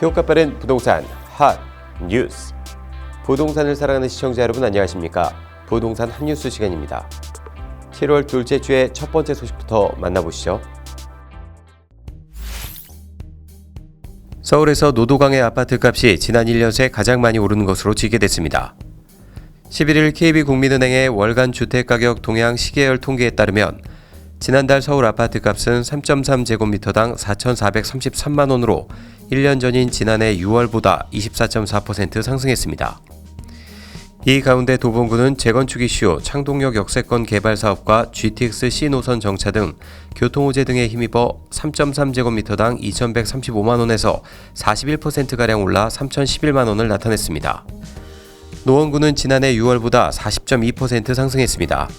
효과 빠른 부동산 핫 뉴스. 부동산을 사랑하는 시청자 여러분 안녕하십니까? 부동산 핫뉴스 시간입니다. 7월 둘째 주의 첫 번째 소식부터 만나보시죠. 서울에서 노도강의 아파트값이 지난 1년 새 가장 많이 오르는 것으로 집계됐습니다. 11일 KB국민은행의 월간 주택가격 동향 시계열 통계에 따르면 지난달 서울 아파트값은 3.3제곱미터당 4,433만 원으로 1년 전인 지난해 6월보다 24.4% 상승했습니다. 이 가운데 도봉구는 재건축 이슈, 창동역 역세권 개발 사업과 GTX C 노선 정차 등 교통호재 등에 힘입어 3.3제곱미터당 2,135만 원에서 41%가량 올라 3,011만 원을 나타냈습니다. 노원구는 지난해 6월보다 40.2% 상승했습니다.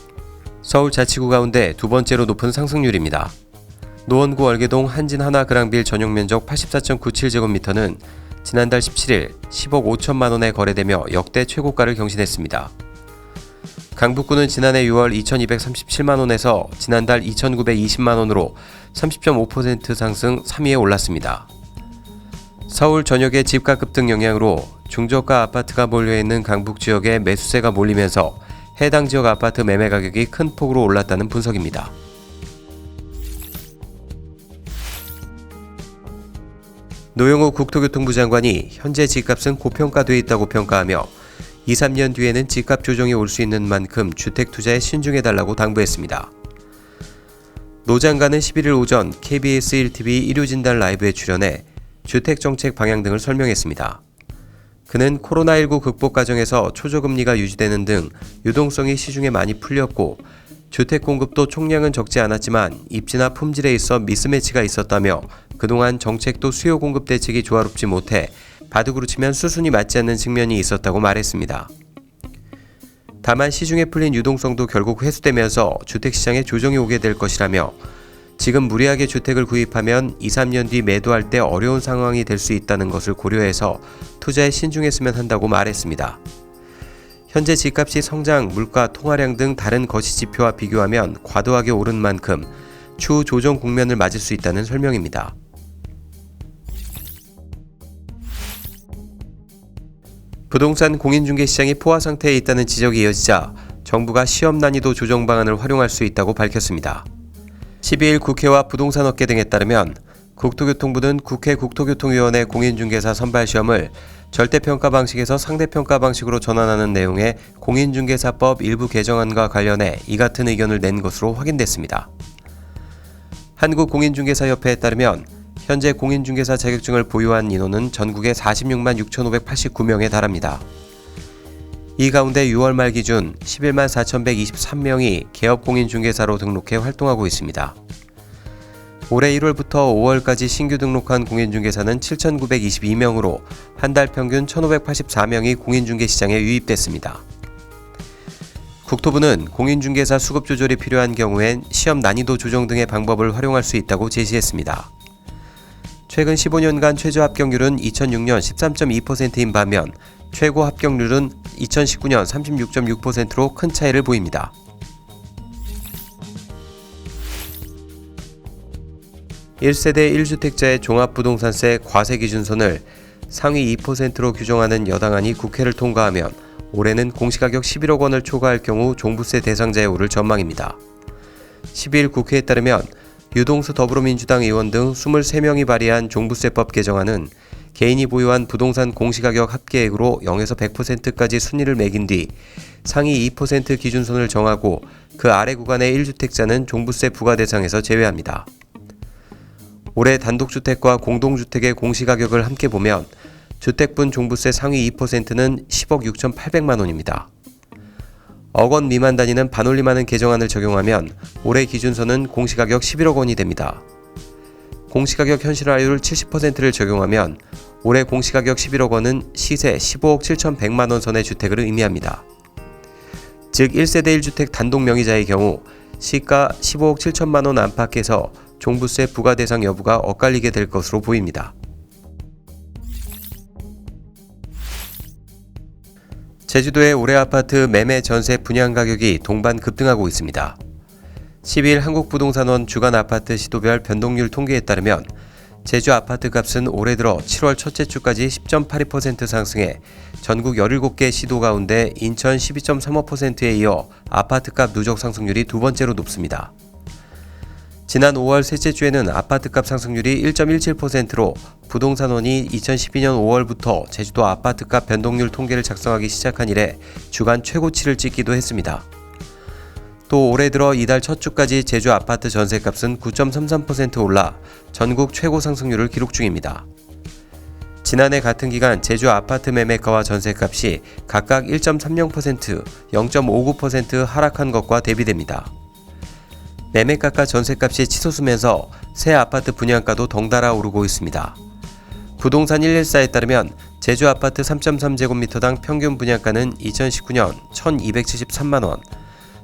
서울 자치구 가운데 두 번째로 높은 상승률입니다. 노원구 월계동 한진 하나그랑빌 전용 면적 84.97제곱미터는 지난달 17일 10억 5천만 원에 거래되며 역대 최고가를 경신했습니다. 강북구는 지난해 6월 2,237만 원에서 지난달 2,920만 원으로 30.5% 상승 3위에 올랐습니다. 서울 전역의 집값 급등 영향으로 중저가 아파트가 몰려있는 강북 지역에 매수세가 몰리면서 해당 지역 아파트 매매 가격이 큰 폭으로 올랐다는 분석입니다. 노영호 국토교통부 장관이 현재 집값은 고평가되어 있다고 평가하며 2, 3년 뒤에는 집값 조정이 올 수 있는 만큼 주택 투자에 신중해달라고 당부했습니다. 노 장관은 11일 오전 KBS 1TV 1류진단 라이브에 출연해 주택정책 방향 등을 설명했습니다. 그는 코로나19 극복 과정에서 초저금리가 유지되는 등 유동성이 시중에 많이 풀렸고 주택 공급도 총량은 적지 않았지만 입지나 품질에 있어 미스매치가 있었다며 그동안 정책도 수요 공급 대책이 조화롭지 못해 바둑으로 치면 수순이 맞지 않는 측면이 있었다고 말했습니다. 다만 시중에 풀린 유동성도 결국 회수되면서 주택시장에 조정이 오게 될 것이라며 지금 무리하게 주택을 구입하면 2, 3년 뒤 매도할 때 어려운 상황이 될 수 있다는 것을 고려해서 투자에 신중했으면 한다고 말했습니다. 현재 집값이 성장, 물가, 통화량 등 다른 거시지표와 비교하면 과도하게 오른 만큼 추후 조정 국면을 맞을 수 있다는 설명입니다. 부동산 공인중개 시장이 포화 상태에 있다는 지적이 이어지자 정부가 시험 난이도 조정 방안을 활용할 수 있다고 밝혔습니다. 12일 국회와 부동산업계 등에 따르면 국토교통부는 국회 국토교통위원회 공인중개사 선발시험을 절대평가 방식에서 상대평가 방식으로 전환하는 내용의 공인중개사법 일부 개정안과 관련해 이 같은 의견을 낸 것으로 확인됐습니다. 한국공인중개사협회에 따르면 현재 공인중개사 자격증을 보유한 인원은 전국에 46만 6,589명에 달합니다. 이 가운데 6월 말 기준 11만 4,123명이 개업공인중개사로 등록해 활동하고 있습니다. 올해 1월부터 5월까지 신규 등록한 공인중개사는 7,922명으로 한 달 평균 1,584명이 공인중개 시장에 유입됐습니다. 국토부는 공인중개사 수급 조절이 필요한 경우엔 시험 난이도 조정 등의 방법을 활용할 수 있다고 제시했습니다. 최근 15년간 최저 합격률은 2006년 13.2%인 반면 최고 합격률은 2019년 36.6%로 큰 차이를 보입니다. (1세대 1주택자의 종합부동산세 과세 기준선을 상위 2%로 규정하는 여당안이 국회를 통과하면 올해는 공시가격 11억 원을 초과할 경우 종부세 대상자에 오를 전망입니다. 12일 국회에 따르면 유동수 더불어민주당 의원 등 23명이 발의한 종부세법 개정안은 개인이 보유한 부동산 공시가격 합계액으로 0에서 100%까지 순위를 매긴 뒤 상위 2% 기준선을 정하고 그 아래 구간의 1주택자는 종부세 부과 대상에서 제외합니다. 올해 단독주택과 공동주택의 공시가격을 함께 보면 주택분 종부세 상위 2%는 10억 6,800만 원입니다. 억 원 미만 단위는 반올림하는 개정안을 적용하면 올해 기준선은 공시가격 11억 원이 됩니다. 공시가격 현실화율 70%를 적용하면 올해 공시가격 11억 원은 시세 15억 7,100만 원 선의 주택을 의미합니다. 즉 1세대 1주택 단독 명의자의 경우 시가 15억 7천만 원 안팎에서 종부세 부과 대상 여부가 엇갈리게 될 것으로 보입니다. 제주도의 올해 아파트 매매 전세 분양 가격이 동반 급등하고 있습니다. 12일 한국부동산원 주간 아파트 시도별 변동률 통계에 따르면 제주 아파트 값은 올해 들어 7월 첫째 주까지 10.82% 상승해 전국 17개 시도 가운데 인천 12.35%에 이어 아파트값 누적 상승률이 두 번째로 높습니다. 지난 5월 셋째 주에는 아파트값 상승률이 1.17%로 부동산원이 2012년 5월부터 제주도 아파트값 변동률 통계를 작성하기 시작한 이래 주간 최고치를 찍기도 했습니다. 또 올해 들어 이달 첫 주까지 제주 아파트 전세값은 9.33% 올라 전국 최고 상승률을 기록 중입니다. 지난해 같은 기간 제주 아파트 매매가와 전세값이 각각 1.30%, 0.59% 하락한 것과 대비됩니다. 매매가가 전세값이 치솟으면서 새 아파트 분양가도 덩달아 오르고 있습니다. 부동산 114에 따르면 제주 아파트 3.3제곱미터당 평균 분양가는 2019년 1,273만원,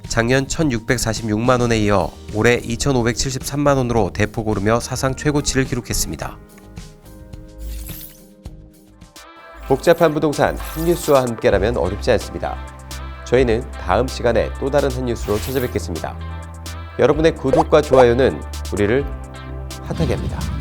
작년 1,646만원에 이어 올해 2,573만원으로 대폭 오르며 사상 최고치를 기록했습니다. 복잡한 부동산 한 뉴스와 함께라면 어렵지 않습니다. 저희는 다음 시간에 또 다른 한 뉴스로 찾아뵙겠습니다. 여러분의 구독과 좋아요는 우리를 핫하게 합니다.